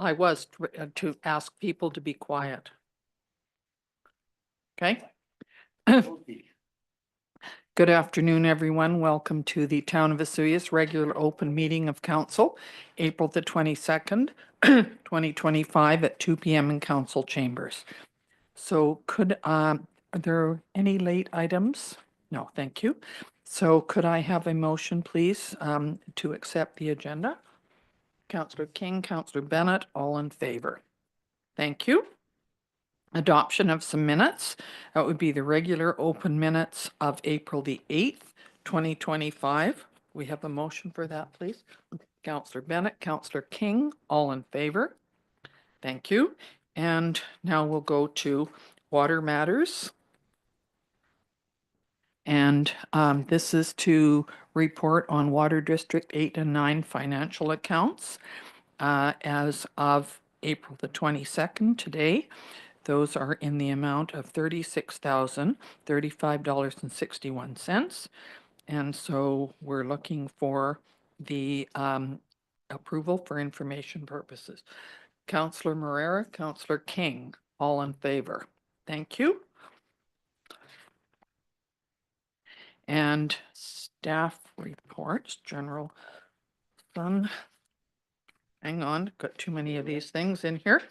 I was to ask people to be quiet. Okay? Good afternoon, everyone. Welcome to the Town of Vesuvius regular open meeting of council, April the 22nd, 2025 at 2 p.m. in council chambers. So are there any late items? No, thank you. So could I have a motion, please, to accept the agenda? Councillor King, Councillor Bennett, all in favor. Thank you. Adoption of some minutes. That would be the regular open minutes of April the 8th, 2025. We have a motion for that, please. Councillor Bennett, Councillor King, all in favor. Thank you. And now we'll go to water matters. And this is to report on Water District 8 and 9 financial accounts as of April the 22nd today. Those are in the amount of $36,035.61. And so we're looking for the approval for information purposes. Councillor Moreira, Councillor King, all in favor. Thank you. And staff reports, general fund. Hang on, got too many of these things in here.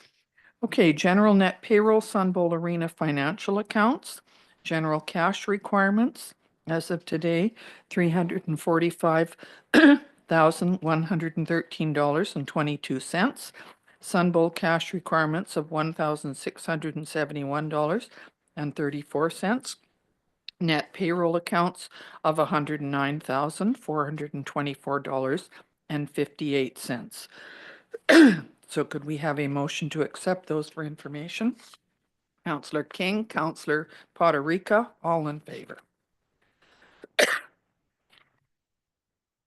Okay, general net payroll, Sun Bowl Arena financial accounts, general cash requirements as of today, $345,113.22. Sun Bowl cash requirements of $1,671.34. Net payroll accounts of $109,424.58. So could we have a motion to accept those for information? Councillor King, Councillor Poderica, all in favor.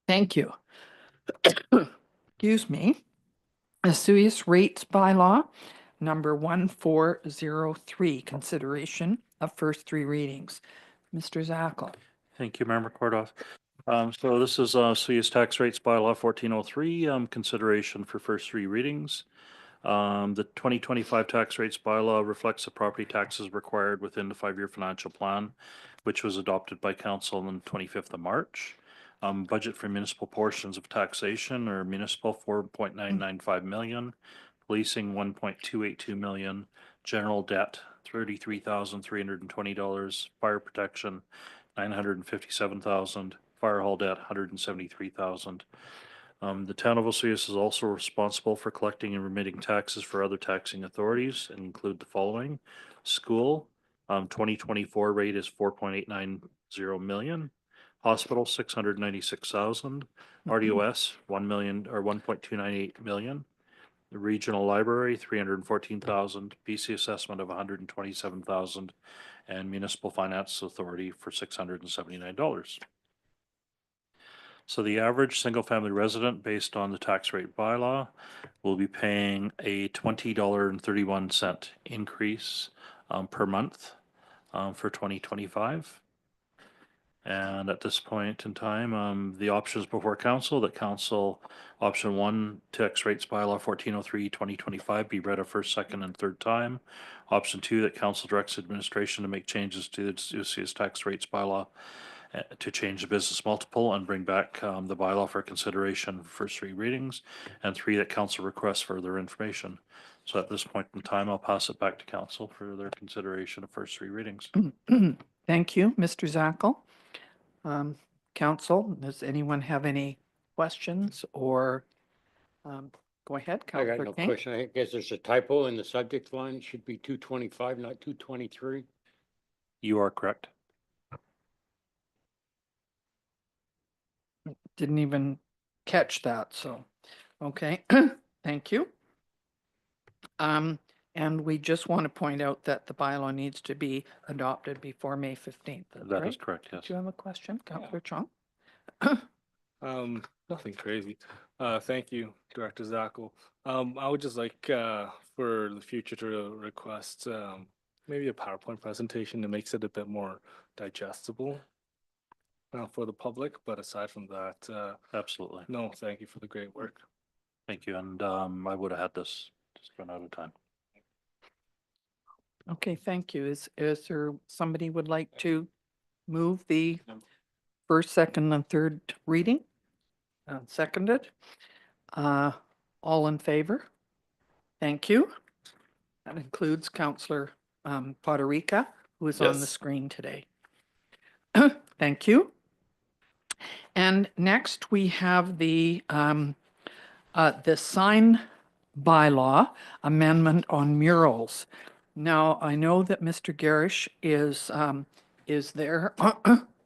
Thank you. Excuse me. Vesuvius rates bylaw number 1403, consideration of first three readings. Mr. Zackel. Thank you, Member Kordoff. So this is Vesuvius tax rates bylaw 1403, consideration for first three readings. The 2025 tax rates bylaw reflects the property taxes required within the 5-year financial plan, which was adopted by council on the 25th of March. Budget for municipal portions of taxation or municipal 4.995 million, policing 1.282 million, general debt $33,320, fire protection $957,000, fire hall debt $173,000. The town of Vesuvius is also responsible for collecting and remitting taxes for other taxing authorities and include the following: school, 2024 rate is 4.890 million, hospital 696,000, RDOS 1 million or 1.298 million, the regional library 314,000, BC assessment of 127,000, and municipal finance authority for $679. So the average single family resident based on the tax rate bylaw will be paying a $20.31 increase per month for 2025. And at this point in time, the options before council, that council option 1, tax rates bylaw 1403 2025 be read a first, second, and third time. Option 2, that council directs administration to make changes to the Vesuvius tax rates bylaw to change the business multiple and bring back the bylaw for consideration for first three readings. And 3, that council requests further information. So at this point in time, I'll pass it back to council for their consideration of first three readings. Thank you, Mr. Zackel. Council, does anyone have any questions or go ahead, I got Councillor no King? question. I guess there's a typo in the subject line. It should be 225, not 223. You are correct. Didn't even catch that, so, okay, thank you. And we just want to point out that the bylaw needs to be adopted before May 15th. That is correct, yes. Do you have a question, Councillor Chong? Nothing crazy. Thank you, Director Zackel. I would just like for the future to request maybe a PowerPoint presentation that makes it a bit more digestible for the public. But aside from that, Absolutely. no, thank you for the great work. Thank you. And I would have had this Just run out of time. Okay, thank you. Is there somebody would like to move the first, second, and third reading? Seconded. All in favor? Thank you. That includes Counselor Poderica, who is on the Yes. screen today. Thank you. And next, we have the sign bylaw amendment on murals. Now, I know that Mr. Garish is there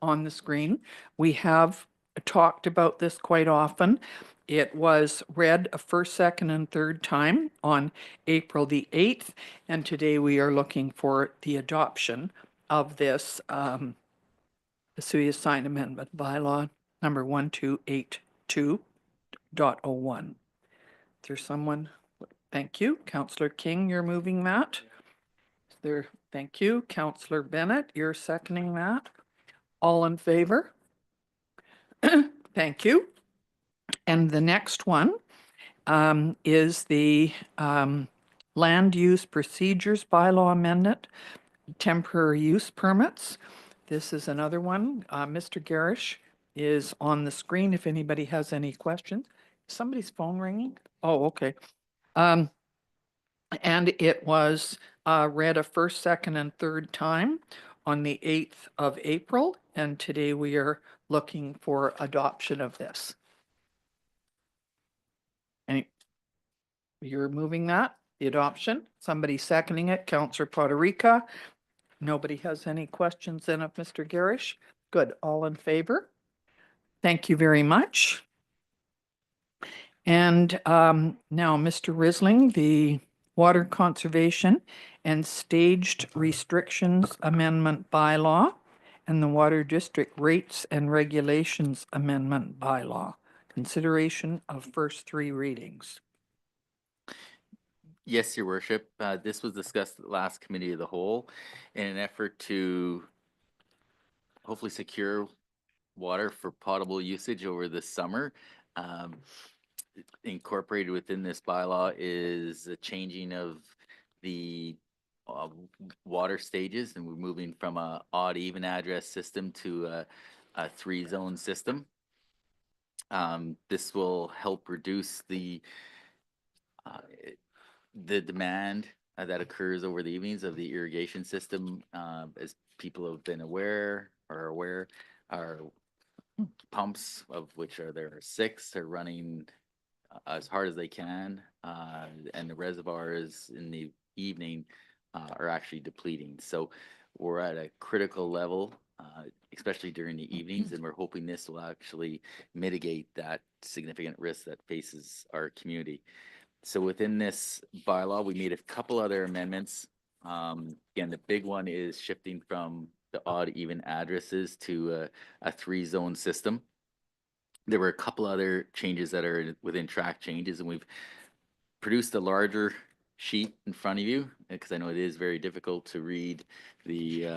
on the screen. We have talked about this quite often. It was read a first, second, and third time on April the 8th, and today we are looking for the adoption of this Vesuvius Sign Amendment Bylaw number 1282.01. Is there someone? Thank you. Councillor King, you're moving that. Is there, thank you. Councillor Bennett, you're seconding that. All in favor? Thank you. And the next one is the Land Use Procedures Bylaw Amendment, Temporary Use Permits. This is another one. Mr. Garish is on the screen if anybody has any questions. Somebody's phone ringing? Oh, okay. And it was read a first, second, and third time on the 8th of April, and today we are looking for adoption of this. Any, you're moving that, the adoption? Somebody seconding it, Councillor Poderica. Nobody has any questions then of Mr. Garish? Good, all in favor? Thank you very much. And now, Mr. Risling, the Water Conservation and Staged Restrictions Amendment Bylaw and the Water District Rates and Regulations Amendment Bylaw. Consideration of first three readings. Yes, Your Worship. This was discussed at the last committee of the whole in an effort to hopefully secure water for potable usage over the summer. Incorporated within this bylaw is a changing of the water stages, and we're moving from a odd even address system to a 3-zone system. This will help reduce the demand that occurs over the evenings of the irrigation system. As people have been aware, our pumps, of which there are 6, are running as hard as they can, and the reservoirs in the evening are actually depleting. So we're at a critical level, especially during the evenings, and we're hoping this will actually mitigate that significant risk that faces our community. So within this bylaw, we made a couple other amendments. Again, the big one is shifting from the odd even addresses to a 3-zone system. There were a couple other changes that are within track changes, and we've produced a larger sheet in front of you because I know it is very difficult to read the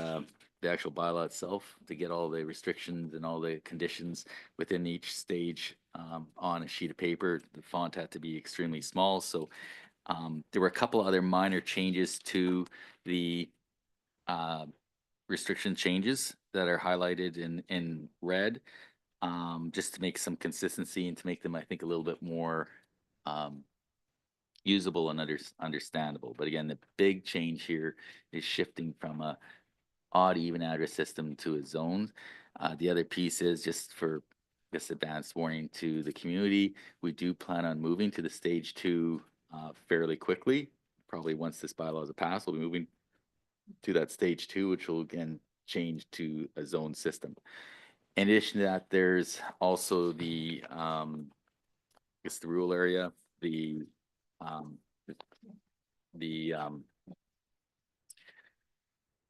actual bylaw itself, to get all the restrictions and all the conditions within each stage on a sheet of paper. The font had to be extremely small, so there were a couple other minor changes to the restriction changes that are highlighted in red. Just to make some consistency and to make them, I think, a little bit more usable and understandable. But again, the big change here is shifting from a odd even address system to a zone. The other piece is just for this advanced warning to the community. We do plan on moving to the stage 2 fairly quickly. Probably once this bylaw is passed, we'll be moving to that stage 2, which will again change to a zone system. In addition to that, there's also the it's the rural area,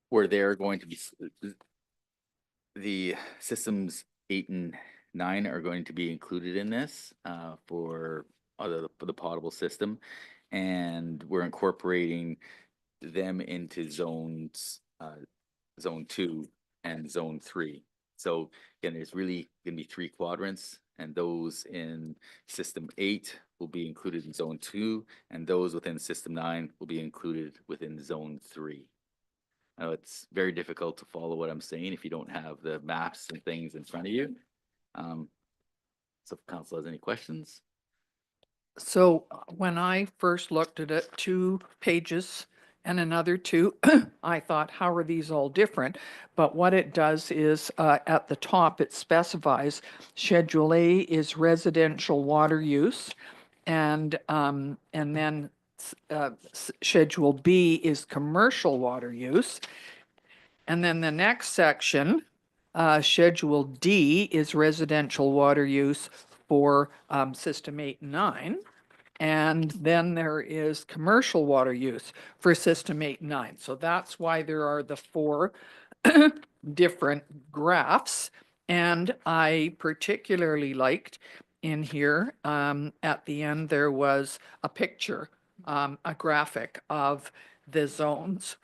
where they're going to be, the systems 8 and 9 are going to be included in this for the potable system, and we're incorporating them into zones, zone 2 and zone 3. So again, there's really going to be 3 quadrants, and those in system 8 will be included in zone 2, and those within system 9 will be included within zone 3. Now, it's very difficult to follow what I'm saying if you don't have the maps and things in front of you. So if council has any questions? So when I first looked at it, 2 pages and another 2, I thought, how are these all different? But what it does is at the top, it specifies Schedule A is residential water use. And then Schedule B is commercial water use. And then the next section, Schedule D is residential water use for System 8 and 9. And then there is commercial water use for System 8 and 9. So that's why there are the 4 different graphs. And I particularly liked in here, at the end, there was a picture, a graphic of the zones.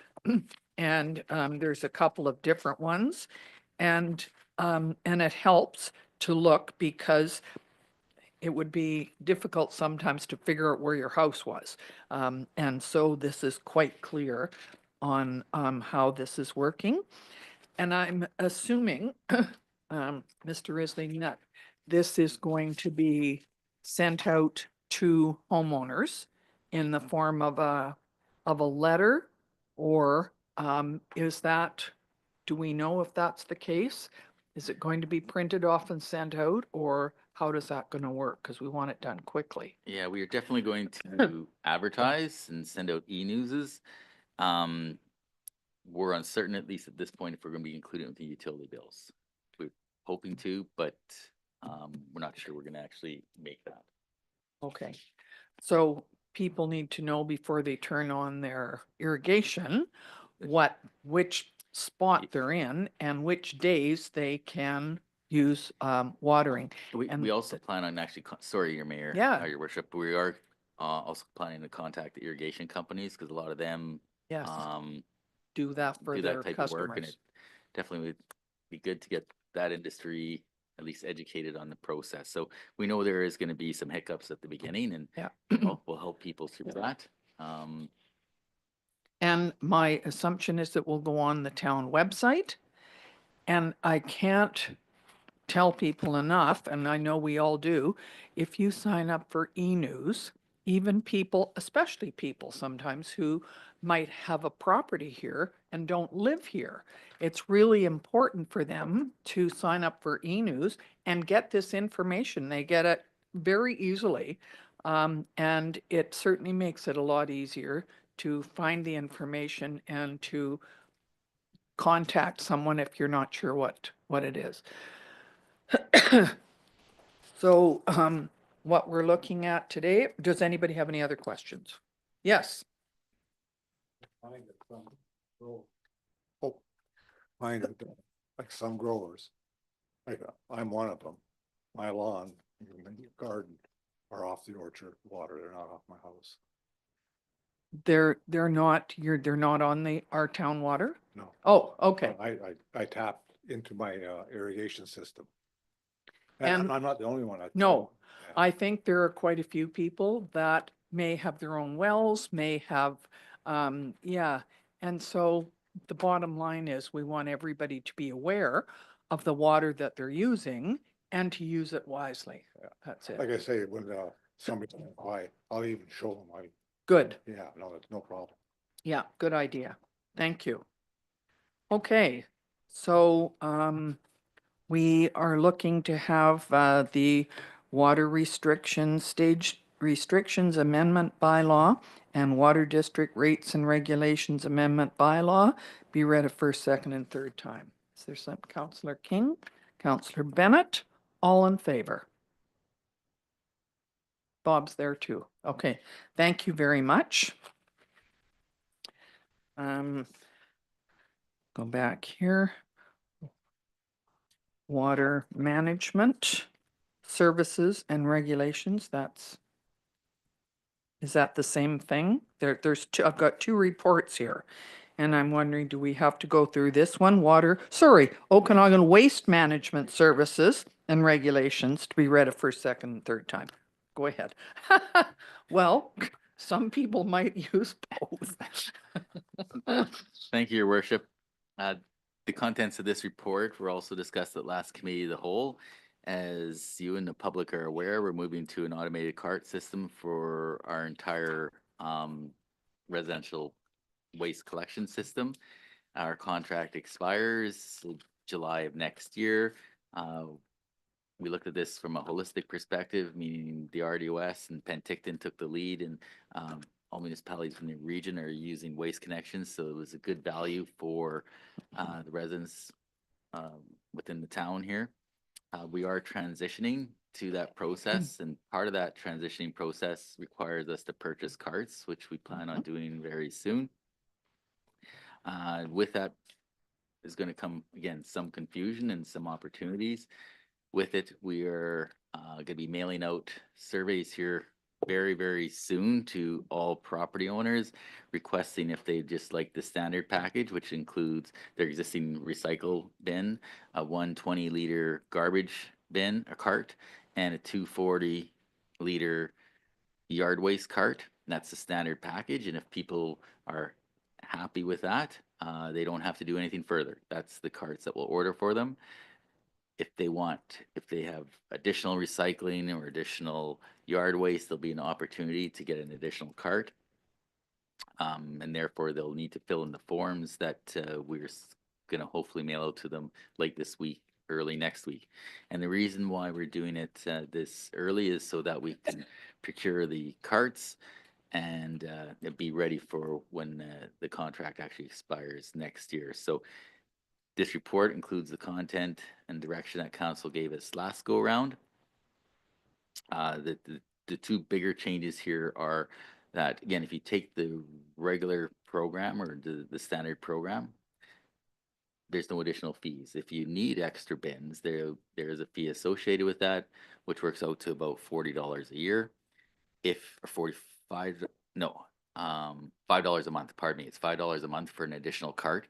And there's a couple of different ones. And it helps to look because it would be difficult sometimes to figure out where your house was. And so this is quite clear on how this is working. And I'm assuming, Mr. Risley, that this is going to be sent out to homeowners in the form of a letter, or is that, do we know if that's the case? Is it going to be printed off and sent out, or how does that going to work? Because we want it done quickly. Yeah, we are definitely going to advertise and send out e-newses. We're uncertain, at least at this point, if we're going to be including the utility bills. We're hoping to, but we're not sure we're going to actually make that. Okay, so people need to know before they turn on their irrigation, which spot they're in and which days they can use watering. We And also plan on actually, sorry, your mayor. Yeah. Your worship, we are also planning to contact the irrigation companies because a lot of them Yes, do that for do their that type of work, and customers. it definitely would be good to get that industry at least educated on the process. So we know there is going to be some hiccups at the beginning, and Yeah. we'll help people through that. And my assumption is it will go on the town website. And I can't tell people enough, and I know we all do, if you sign up for e-news, even people, especially people sometimes who might have a property here and don't live here, it's really important for them to sign up for e-news and get this information. They get it very easily. And it certainly makes it a lot easier to find the information and to contact someone if you're not sure what it is. So, what we're looking at today, does anybody have any other questions? Yes, Find that some grow- find that, like some growers, like I'm one of them, my lawn, and the garden are off the orchard water, they're not off my house. they're not on our town water? No. Oh, okay. I tapped into my irrigation system. And- And I'm not the only one. No, Yeah. I think there are quite a few people that may have their own wells, may have, yeah. And so the bottom line is we want everybody to be aware of the water that they're using and to use it wisely. Yeah. That's it. Like I say, when somebody's by, I'll even show them, Good. yeah, no, it's no problem. Yeah, good idea. Thank you. Okay, so we are looking to have the water stage restrictions amendment bylaw and water district rates and regulations amendment bylaw be read a first, second, and third time. Is there some, Councillor King, Councillor Bennett, all in favor? Bob's there too. Okay, thank you very much. Go back here. Water management, services and regulations, is that the same thing? There's two, I've got 2 reports here. And I'm wondering, do we have to go through this one? Okanagan Waste Management Services and Regulations to be read a first, second, and third time. go ahead. Well, some people might use both. Thank you, Your Worship. The contents of this report were also discussed at last committee of the whole. As you and the public are aware, we're moving to an automated cart system for our entire residential waste collection system. Our contract expires July of next year. We looked at this from a holistic perspective, meaning the RDOS and Penticton took the lead, and all municipalities from the region are using Waste Connections, so it was a good value for the residents within the town here. We are transitioning to that process, and part of that transitioning process requires us to purchase carts, which we plan on doing very soon. With that is going to come, again, some confusion and some opportunities. With it, we are going to be mailing out surveys here very, very soon to all property owners, requesting if they just like the standard package, which includes their existing recycle bin, a 120-liter garbage bin, a cart, and a 240-liter yard waste cart. And that's the standard package. And if people are happy with that, they don't have to do anything further. That's the carts that we'll order for them. If they have additional recycling or additional yard waste, there'll be an opportunity to get an additional cart. And therefore, they'll need to fill in the forms that we're going to hopefully mail out to them late this week, early next week. And the reason why we're doing it this early is so that we can procure the carts and be ready for when the contract actually expires next year. So this report includes the content and direction that council gave us last go around. The two bigger changes here are that, again, if you take the regular program or the standard program, there's no additional fees. If you need extra bins, there is a fee associated with that, which works out to about $40 a year. $5 a month, pardon me. It's $5 a month for an additional cart.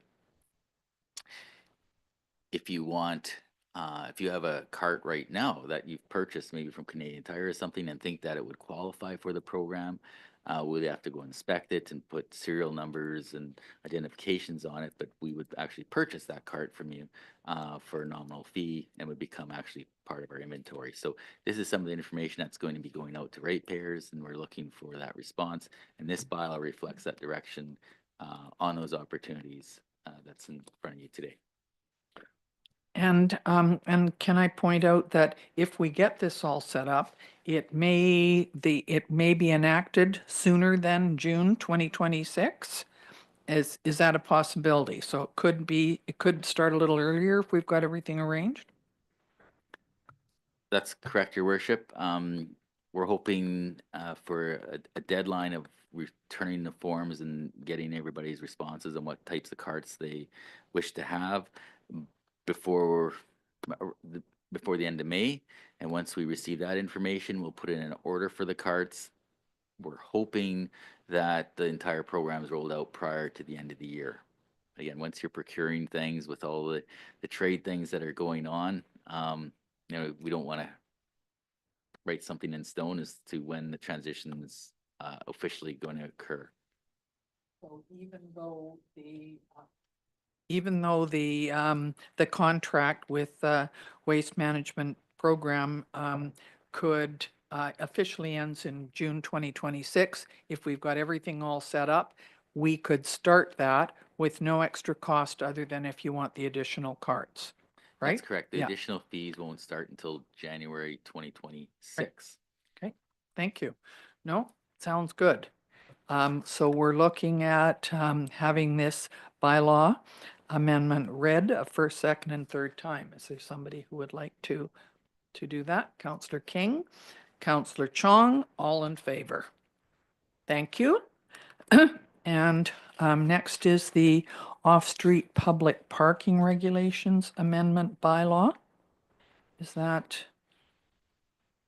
If you want, if you have a cart right now that you've purchased maybe from Canadian Tire or something and think that it would qualify for the program, we'd have to go inspect it and put serial numbers and identifications on it, but we would actually purchase that cart from you for a nominal fee and would become actually part of our inventory. So this is some of the information that's going to be going out to ratepayers, and we're looking for that response. And this bylaw reflects that direction on those opportunities that's in front of you today. And can I point out that if we get this all set up, it may be enacted sooner than June 2026? Is that a possibility? So it could start a little earlier if we've got everything arranged? That's correct, Your Worship. We're hoping for a deadline of returning the forms and getting everybody's responses on what types of carts they wish to have before the end of May. And once we receive that information, we'll put in an order for the carts. We're hoping that the entire program is rolled out prior to the end of the year. Again, once you're procuring things with all the trade things that are going on, we don't want to write something in stone as to when the transition is officially going to occur. So even though the contract with Waste Management Program could officially ends in June 2026, if we've got everything all set up, we could start that with no extra cost other than if you want the additional carts, right? That's correct. The Yeah. additional fees won't start until January 2026. Okay, thank you. No, sounds good. So we're looking at having this bylaw amendment read a first, second, and third time. Is there somebody who would like to do that? Councillor King, Councillor Chong, all in favor. Thank you. And next is the off-street public parking regulations amendment bylaw. Is that,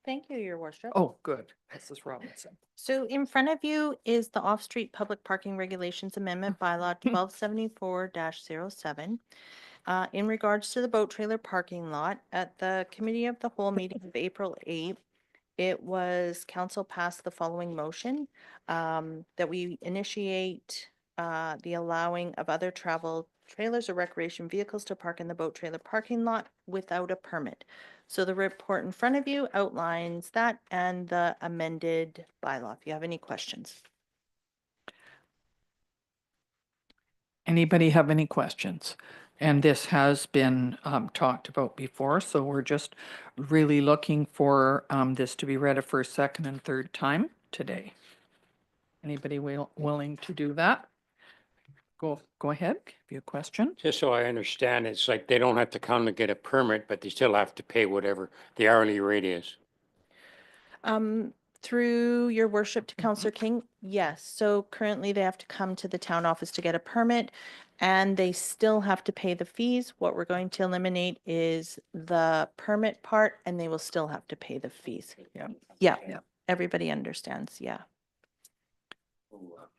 Thank you, Your Worship. oh, good, Mrs. Robinson. So in front of you is the Off-Street Public Parking Regulations Amendment Bylaw 1274-07. In regards to the boat trailer parking lot, at the Committee of the Whole meeting of April 8th, it was council passed the following motion, that we initiate the allowing of other travel trailers or recreation vehicles to park in the boat trailer parking lot without a permit. So the report in front of you outlines that and the amended bylaw. If you have any questions. Anybody have any questions? And this has been talked about before, so we're just really looking for this to be read a first, second, and third time today. Anybody willing to do that? Go ahead, if you have a question. Just so I understand, it's like they don't have to come to get a permit, but they still have to pay whatever the hourly rate is. Through your worship to Councillor King, yes. So currently they have to come to the town office to get a permit and they still have to pay the fees. What we're going to eliminate is the permit part and they will still have to pay the fees. Yeah. Yeah, Yeah. everybody understands, yeah.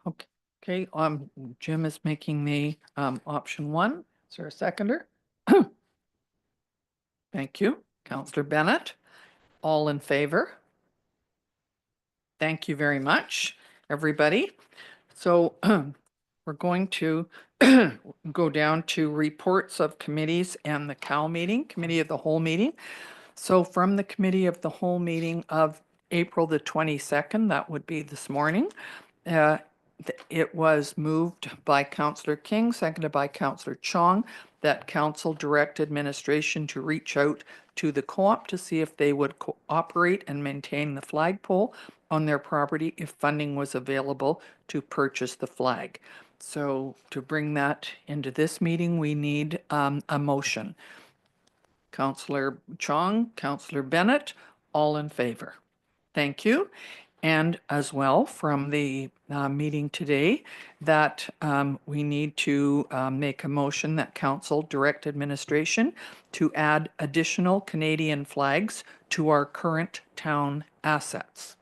Okay, Jim is making the option 1. Is there a seconder? Thank you. Councillor Bennett, all in favor? Thank you very much, everybody. So we're going to go down to reports of committees and the COW meeting, Committee of the Whole meeting. So from the Committee of the Whole meeting of April the 22nd, that would be this morning, it was moved by Councillor King, seconded by Councillor Chong, that council direct administration to reach out to the co-op to see if they would cooperate and maintain the flagpole on their property if funding was available to purchase the flag. So to bring that into this meeting, we need a motion. Councillor Chong, Councillor Bennett, all in favor. Thank you. And as well from the meeting today, that we need to make a motion that council direct administration to add additional Canadian flags to our current town assets.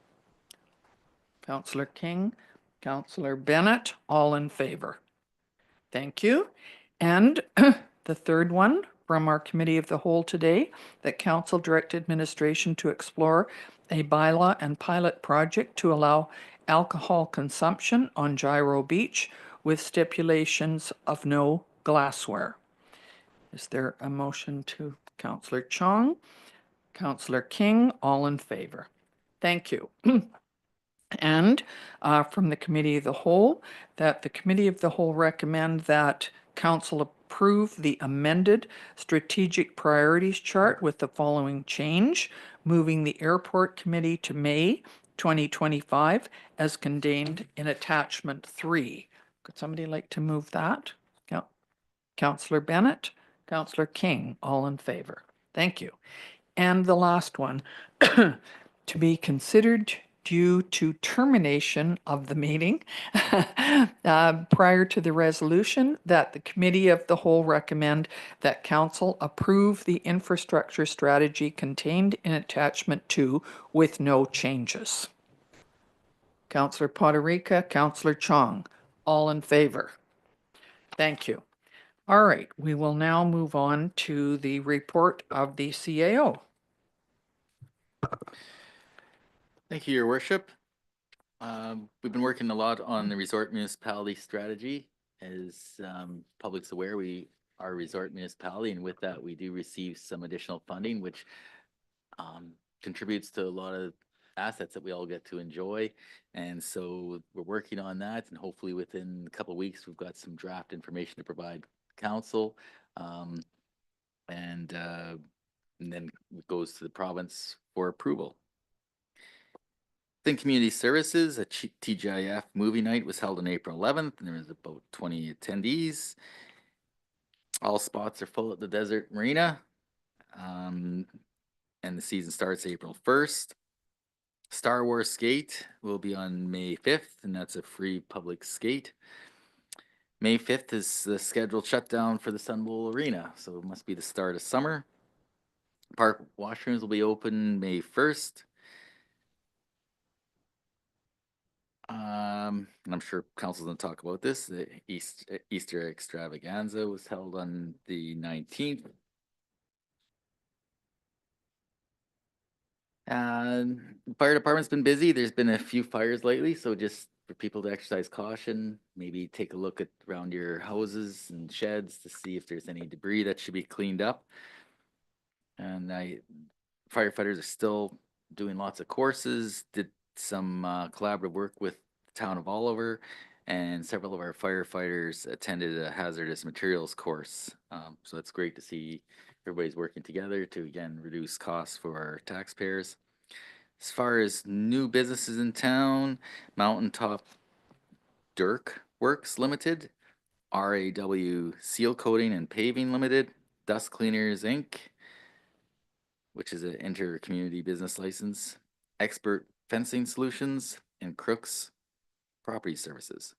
Councillor King, Councillor Bennett, all in favor. Thank you. And the third one from our Committee of the Whole today, that council direct administration to explore a bylaw and pilot project to allow alcohol consumption on Gyro Beach with stipulations of no glassware. Is there a motion to Councillor Chong? Councillor King, all in favor. Thank you. And from the Committee of the Whole, that the Committee of the Whole recommend that council approve the amended strategic priorities chart with the following change, moving the Airport Committee to May 2025 as contained in attachment 3. Could somebody like to move that? Councillor Bennett, Councillor King, all in favor. Thank you. And the last one, to be considered due to termination of the meeting prior to the resolution, that the Committee of the Whole recommend that council approve the infrastructure strategy contained in attachment 2 with no changes. Councillor Potterica, Councillor Chong, all in favor. Thank you. All right, we will now move on to the report of the CAO. Thank you, Your Worship. We've been working a lot on the resort municipality strategy. As public's aware, we are a resort municipality, and with that, we do receive some additional funding, which contributes to a lot of assets that we all get to enjoy. And so we're working on that, and hopefully within a couple of weeks, we've got some draft information to provide council. And then it goes to the province for approval. Within community services, a TGIF movie night was held on April 11th, and there was about 20 attendees. All spots are full at the Desert Marina, and the season starts April 1st. Star Wars Skate will be on May 5th, and that's a free public skate. May 5th is the scheduled shutdown for the Sun Bowl Arena, so it must be the start of summer. Park washrooms will be open May 1st. And I'm sure council's going to talk about this. The Easter extravaganza was held on the 19th. Fire department's been busy. There's been a few fires lately, so just for people to exercise caution, maybe take a look at around your houses and sheds to see if there's any debris that should be cleaned up. And firefighters are still doing lots of courses, did some collaborative work with the town of Oliver, and several of our firefighters attended a hazardous materials course. So it's great to see everybody's working together to, again, reduce costs for our taxpayers. As far as new businesses in town, Mountaintop Dirk Works Limited, RAW Seal Coating and Paving Limited, Dust Cleaners Inc., which is an inter-community business license, Expert Fencing Solutions, and Crooks Property Services.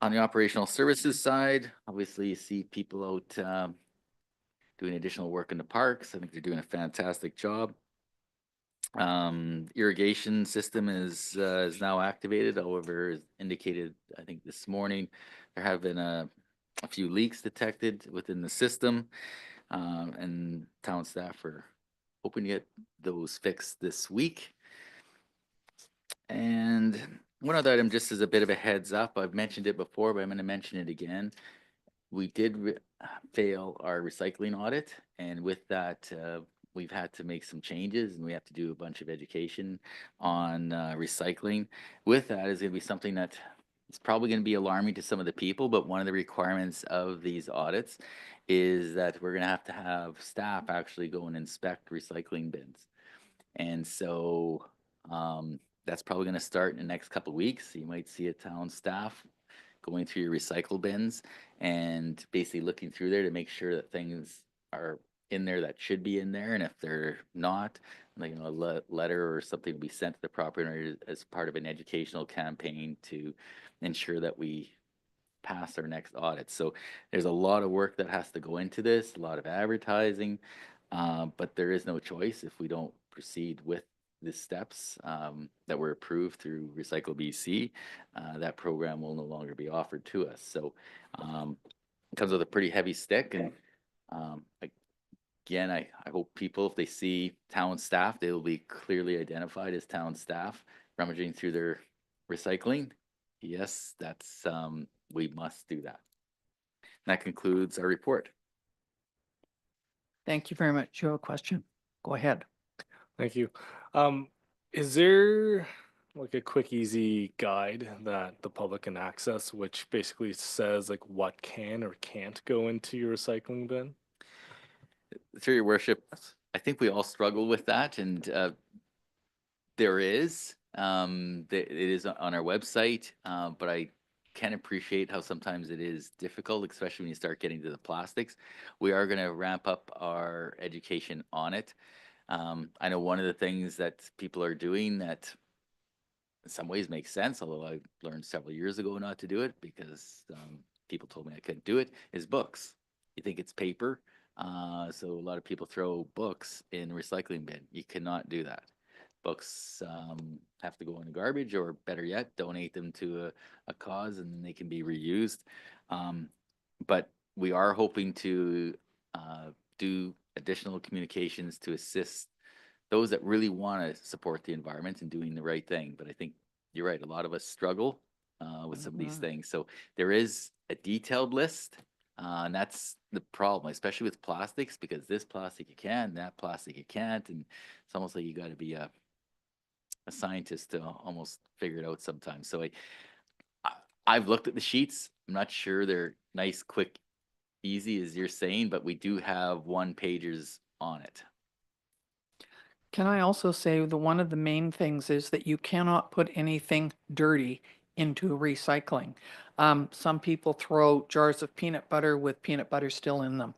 On the operational services side, obviously you see people out doing additional work in the parks. I think they're doing a fantastic job. Irrigation system is now activated. However, as indicated, I think this morning, there have been a few leaks detected within the system, and town staff are hoping to get those fixed this week. And one other item, just as a bit of a heads up, I've mentioned it before, but I'm going to mention it again. We did fail our recycling audit, and with that, we've had to make some changes, and we have to do a bunch of education on recycling. With that is going to be something that it's probably going to be alarming to some of the people, but one of the requirements of these audits is that we're going to have staff actually go and inspect recycling bins. And so that's probably going to start in the next couple of weeks. You might see a town staff going through your recycle bins and basically looking through there to make sure that things are in there that should be in there, and if they're not, like, a letter or something will be sent to the property owner as part of an educational campaign to ensure that we pass our next audit. So there's a lot of work that has to go into this, a lot of advertising, but there is no choice if we don't proceed with the steps that were approved through Recycle BC. That program will no longer be offered to us. So it comes with a pretty heavy stick, and again, I hope people, if they see town staff, they will be clearly identified as town staff rummaging through their recycling. Yes, that's we must do that. That concludes our report. Thank you very much. You have a question? Go ahead. Thank you. Is there like a quick, easy guide that the public can access, which basically says like what can or can't go into your recycling bin? Through your worship, I think we all struggle with that, and there is. It is on our website, but I can appreciate how sometimes it is difficult, especially when you start getting to the plastics. We are going to ramp up our education on it. I know one of the things that people are doing that in some ways makes sense, although I learned several years ago not to do it because people told me I couldn't do it, is books. You think it's paper, so a lot of people throw books in the recycling bin. You cannot do that. Books have to go in the garbage, or better yet, donate them to a cause and they can be reused. But we are hoping to do additional communications to assist those that really want to support the environment and doing the right thing. But I think you're right, a lot of us struggle with some of these things. So there is a detailed list, and that's the problem, especially with plastics, because this plastic you can, that plastic you can't, and it's almost like you got to be a scientist to almost figure it out sometimes. So I've looked at the sheets. I'm not sure they're nice, quick, easy as you're saying, but we do have one-pagers on it. Can I also say one of the main things is that you cannot put anything dirty into recycling. Some people throw jars of peanut butter with peanut butter still in them.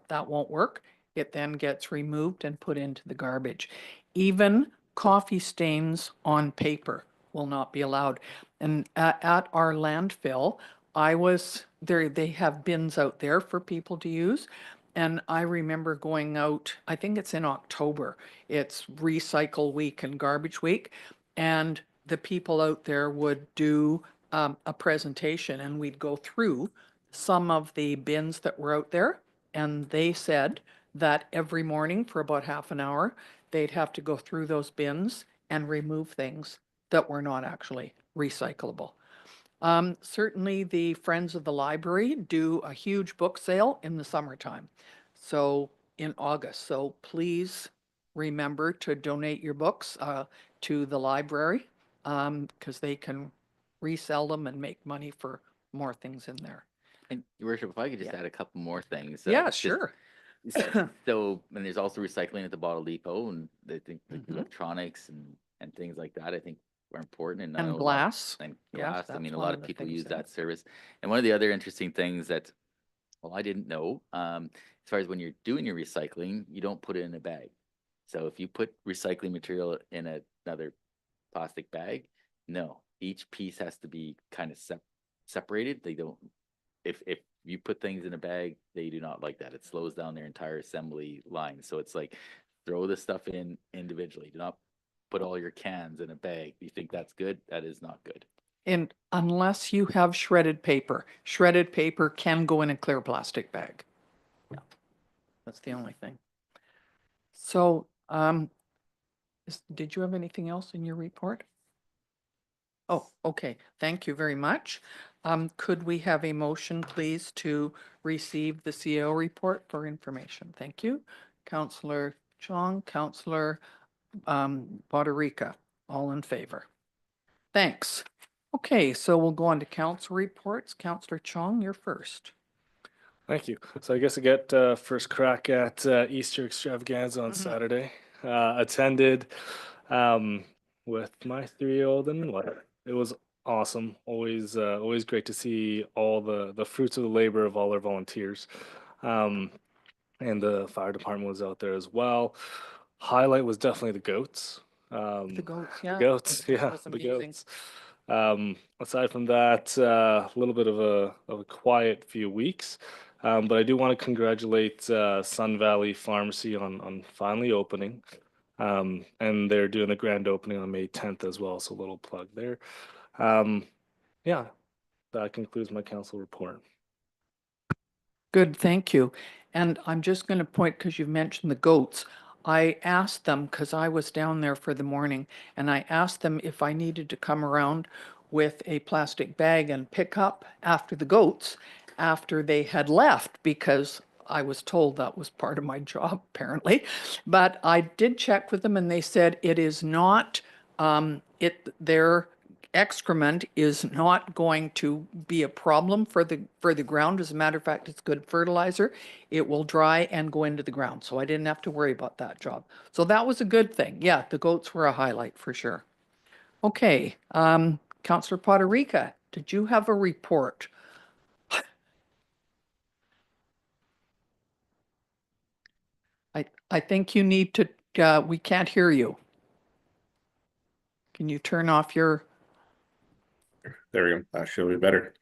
That won't work. It then gets removed and put into the garbage. Even coffee stains on paper will not be allowed. And at our landfill, I was there, they have bins out there for people to use. And I remember going out, I think it's in October, it's recycle week and garbage week. And the people out there would do a presentation, and we'd go through some of the bins that were out there. And they said that every morning for about half an hour, they'd have to go through those bins and remove things that were not actually recyclable. Certainly the Friends of the Library do a huge book sale in the summertime. So in August, so please remember to donate your books to the library because they can resell them and make money for more things in there. And Your Worship, if I could just Yeah. add a couple more things. Yeah, just- sure. So, and there's also recycling at the bottle depot, and I think the Mhm. electronics and things like that, I think are important. And I And know a lot- glass. And Yeah, glass, I mean, that's a one lot of of the people things use in that it. service. And one of the other interesting things that, well, I didn't know, as far as when you're doing your recycling, you don't put it in a bag. So if you put recycling material in another plastic bag, no, each piece has to be kind of separated. They don't, if you put things in a bag, they do not like that. It slows down their entire assembly line. So it's like, throw the stuff in individually. Do not put all your cans in a bag. You think that's good? That is not good. And unless you have shredded paper can go in a clear plastic bag. Yeah, that's the only thing. So, did you have anything else in your report? Oh, okay. Thank you very much. Could we have a motion, please, to receive the CEO report for information? Thank you. Councillor Chong, Councillor Boterica, all in favor. Thanks. Okay, so we'll go on to council reports. Councillor Chong, you're first. Thank you. So I guess I get first crack at Easter extravaganza on Saturday. Attended with my 3-year-old and what. It was awesome. Always great to see all the fruits of the labor of all our volunteers. And the fire department was out there as well. Highlight was definitely the goats. The goats, yeah. Goats, That yeah, was the amazing. goats. Aside from that, a little bit of a quiet few weeks. But I do want to congratulate Sun Valley Pharmacy on finally opening. And they're doing the grand opening on May 10th as well. So a little plug there. Yeah, that concludes my council report. Good, thank you. And I'm just going to point, because you've mentioned the goats, I asked them, because I was down there for the morning, and I asked them if I needed to come around with a plastic bag and pick up after the goats after they had left, because I was told that was part of my job, apparently. But I did check with them, and they said it is not, their excrement is not going to be a problem for the ground. As a matter of fact, it's good fertilizer. It will dry and go into the ground. So I didn't have to worry about that job. So that was a good thing. Yeah, the goats were a highlight for sure. Okay, Councillor Poterica, did you have a report? I think you need to, we can't hear you. Can you turn off your, There we go. That should be better.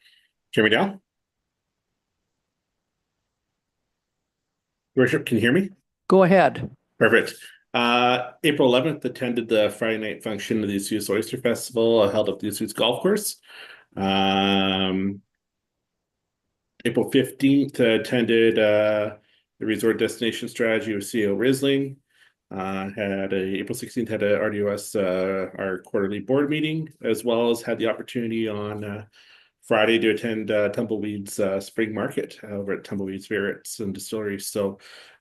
Hear me now? Worship, can you hear me? go ahead. Perfect. April 11th, attended the Friday night function of the Osoyoos Oyster Festival held at the Osoyoos Golf Course. April 15th, attended the resort destination strategy with CEO Risling. April 16th had a RDOS our quarterly board meeting, as well as had the opportunity on Friday to attend Tumbleweed's spring market over at Tumbleweed Spirits and Distilleries. So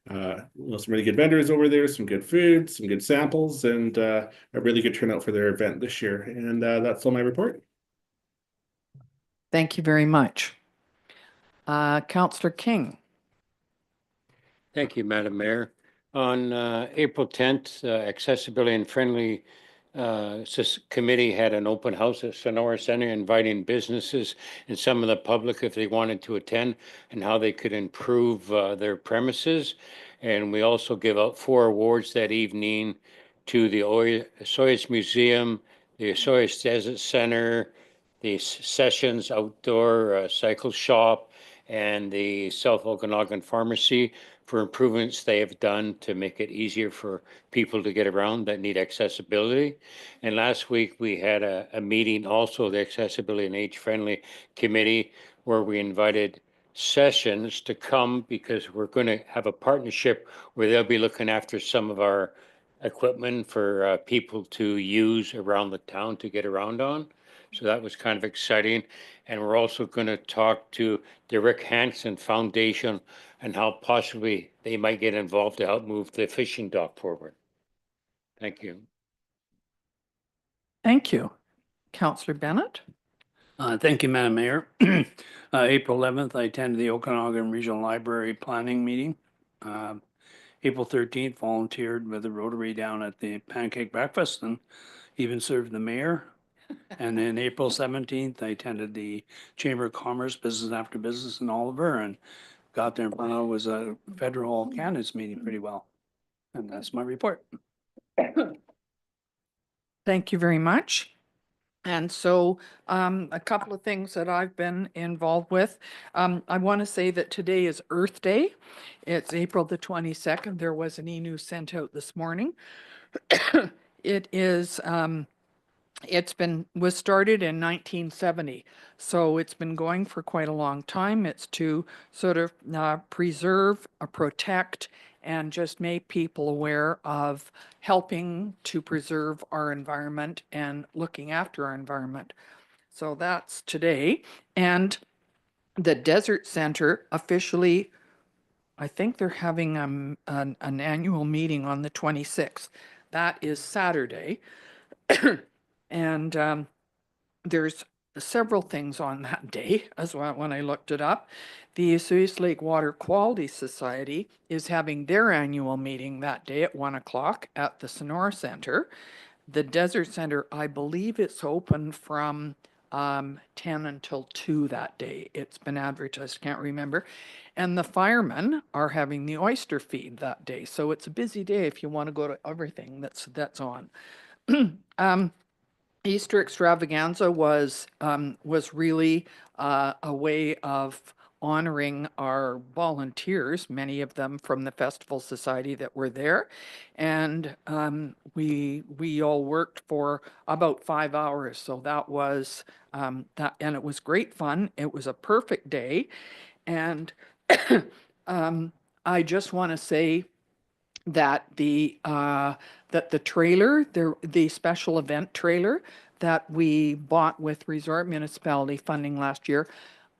some really good vendors over there, some good food, some good samples, and a really good turnout for their event this year. And that's all my report. Thank you very much. Councillor King. Thank you, Madam Mayor. On April 10th, Accessibility and Friendly Committee had an open house at Sonora Center, inviting businesses and some of the public if they wanted to attend and how they could improve their premises. And we also give out 4 awards that evening to the Osoyoos Museum, the Osoyoos Desert Center, the Sessions Outdoor Cycle Shop, and the South Okanagan Pharmacy for improvements they have done to make it easier for people to get around that need accessibility. And last week we had a meeting also, the Accessibility and Age Friendly Committee, where we invited sessions to come because we're going to have a partnership where they'll be looking after some of our equipment for people to use around the town to get around on. So that was kind of exciting. And we're also going to talk to the Rick Hansen Foundation and how possibly they might get involved to help move the fishing dock forward. Thank you. Thank you. Counselor Bennett? Thank you, Madam Mayor. April 11th, I attended the Okanagan Regional Library Planning Meeting. April 13th, volunteered with the Rotary down at the Pancake Breakfast and even served the mayor. And then April 17th, I attended the Chamber of Commerce Business After Business in Oliver and got there and found out it was a federal candidates meeting pretty well. And that's my report. Thank you very much. And so a couple of things that I've been involved with. I want to say that today is Earth Day. It's April the 22nd. There was an e-news sent out this morning. It is, was started in 1970. So it's been going for quite a long time. It's to sort of preserve, protect, and just make people aware of helping to preserve our environment and looking after our environment. So that's today. And the Desert Center officially, I think they're having an annual meeting on the 26th. That is Saturday. And there's several things on that day as well when I looked it up. The Osoyoos Lake Water Quality Society is having their annual meeting that day at 1 o'clock at the Sonora Center. The Desert Center, I believe it's open from 10 until 2 that day. It's been advertised, can't remember. And the firemen are having the oyster feed that day. So it's a busy day if you want to go to everything that's on. Easter Extravaganza was really a way of honoring our volunteers, many of them from the Festival Society that were there. And we all worked for about 5 hours. So that was that, and it was great fun. It was a perfect day. And I just want to say that the trailer, the special event trailer that we bought with Resort Municipality funding last year,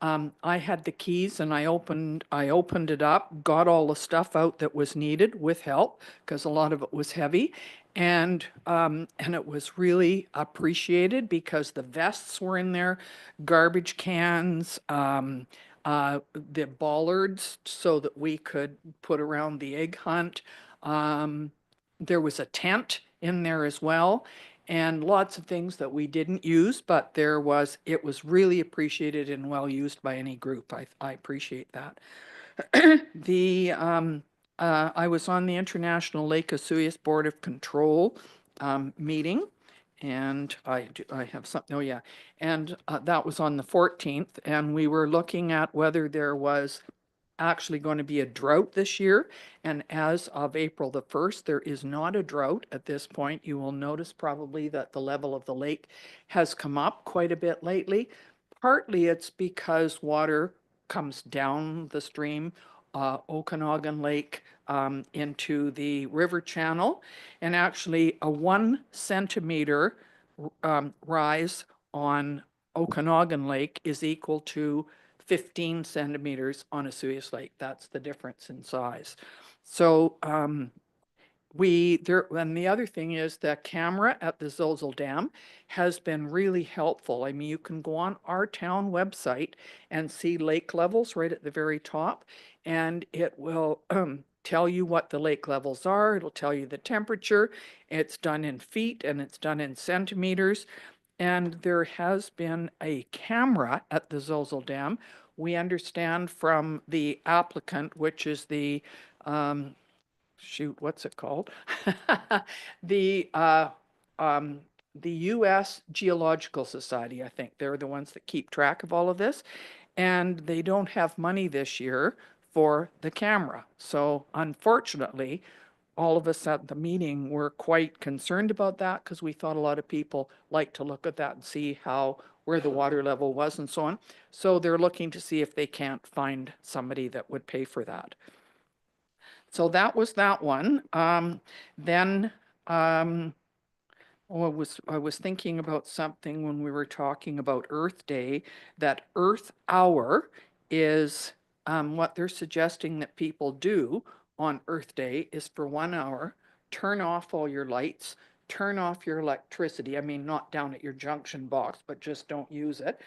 I had the keys and I opened it up, got all the stuff out that was needed with help because a lot of it was heavy, and it was really appreciated because the vests were in there, garbage cans, the bollards so that we could put around the egg hunt. There was a tent in there as well, and lots of things that we didn't use, but it was really appreciated and well used by any group. I appreciate that. I was on the International Lake Osoyoos Board of Control meeting, and I have something, oh yeah, and that was on the 14th, and we were looking at whether there was actually going to be a drought this year. And as of April the 1st, there is not a drought at this point. You will notice probably that the level of the lake has come up quite a bit lately. Partly it's because water comes down the stream, Okanagan Lake, into the river channel. And actually a 1 centimeter rise on Okanagan Lake is equal to 15 centimeters on Osoyoos Lake. That's the difference in size. So and the other thing is the camera at the Zozel Dam has been really helpful. I mean, you can go on our town website and see lake levels right at the very top, and it will tell you what the lake levels are. It'll tell you the temperature. It's done in feet and it's done in centimeters. And there has been a camera at the Zozel Dam. We understand from the applicant, which is the, what's it called? The U.S. Geological Society, I think. They're the ones that keep track of all of this. And they don't have money this year for the camera. So unfortunately, all of us at the meeting were quite concerned about that because we thought a lot of people like to look at that and see where the water level was and so on. So they're looking to see if they can't find somebody that would pay for that. So that was that one. Then, oh, I was thinking about something when we were talking about Earth Day, that Earth Hour is what they're suggesting that people do on Earth Day is for 1 hour, turn off all your lights, turn off your electricity. I mean, not down at your junction box, but just don't use it.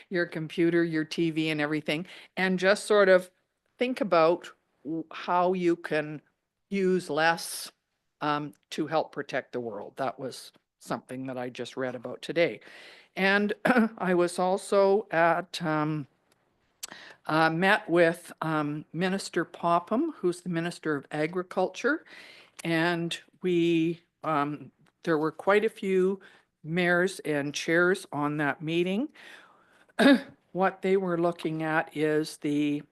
Your computer, your TV and everything, and just sort of think about how you can use less to help protect the world. That was something that I just read about today. And I was also at, met with Minister Popham, who's the Minister of Agriculture. And there were quite a few mayors and chairs on that meeting. What they were looking at is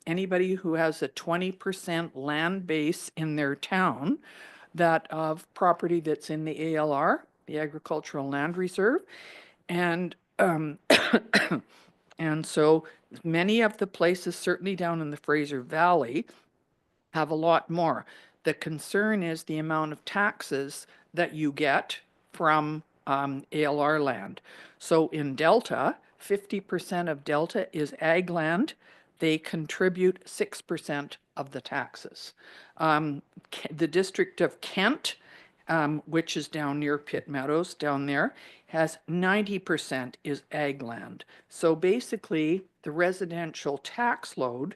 anybody who has a 20% land base in their town that of property that's in the ALR, the Agricultural Land Reserve. And and so many of the places, certainly down in the Fraser Valley, have a lot more. The concern is the amount of taxes that you get from ALR land. So in Delta, 50% of Delta is ag land. They contribute 6% of the taxes. The District of Kent, which is down near Pitt Meadows down there, has 90% is ag land. So basically, the residential tax load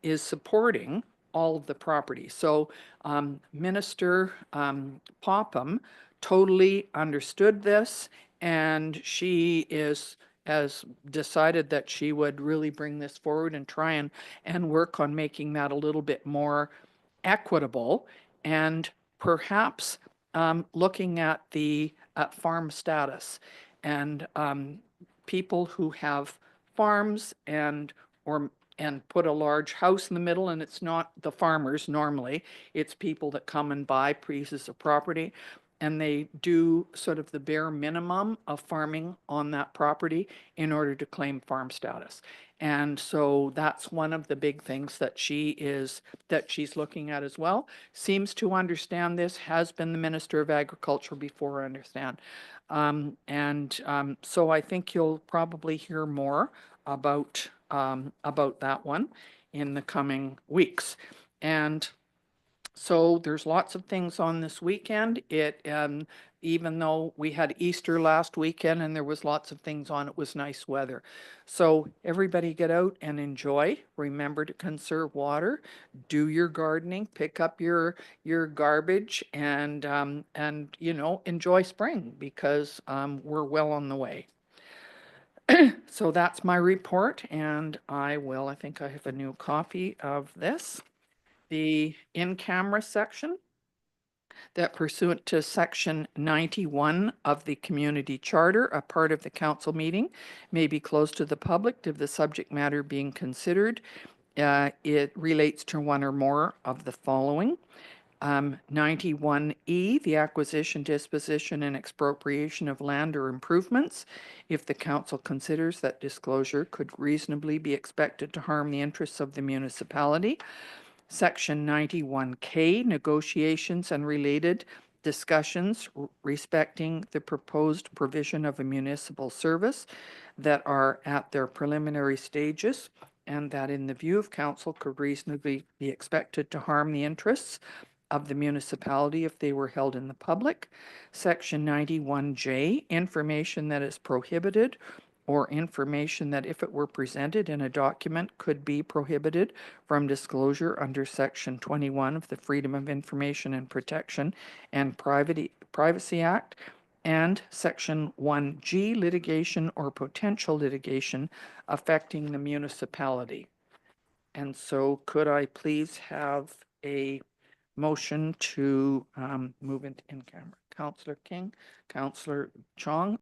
is supporting all of the property. So Minister Popham totally understood this, and she has decided that she would really bring this forward and try and work on making that a little bit more equitable, and perhaps looking at the farm status and people who have farms and put a large house in the middle, and it's not the farmers normally, it's people that come and buy pieces of property, and they do sort of the bare minimum of farming on that property in order to claim farm status. And so that's one of the big things that she's looking at as well. Seems to understand this, has been the Minister of Agriculture before, I understand. So I think you'll probably hear more about that one in the coming weeks. And so there's lots of things on this weekend. Even though we had Easter last weekend and there was lots of things on, it was nice weather. So everybody get out and enjoy. Remember to conserve water, do your gardening, pick up your garbage, and enjoy spring because we're well on the way. So that's my report, and I think I have a new copy of this. The in-camera section, that pursuant to section 91 of the community charter, a part of the council meeting may be closed to the public if the subject matter being considered it relates to one or more of the following. 91E, the acquisition, disposition, and expropriation of land or improvements, if the council considers that disclosure could reasonably be expected to harm the interests of the municipality. Section 91K, negotiations and related discussions respecting the proposed provision of a municipal service that are at their preliminary stages and that in the view of council could reasonably be expected to harm the interests of the municipality if they were held in the public. Section 91J, information that is prohibited or information that if it were presented in a document could be prohibited from disclosure under Section 21 of the Freedom of Information and Protection and Privacy Act, and Section 1G, litigation or potential litigation affecting the municipality. And so could I please have a motion to move into in camera? Councillor King, Councillor Chong,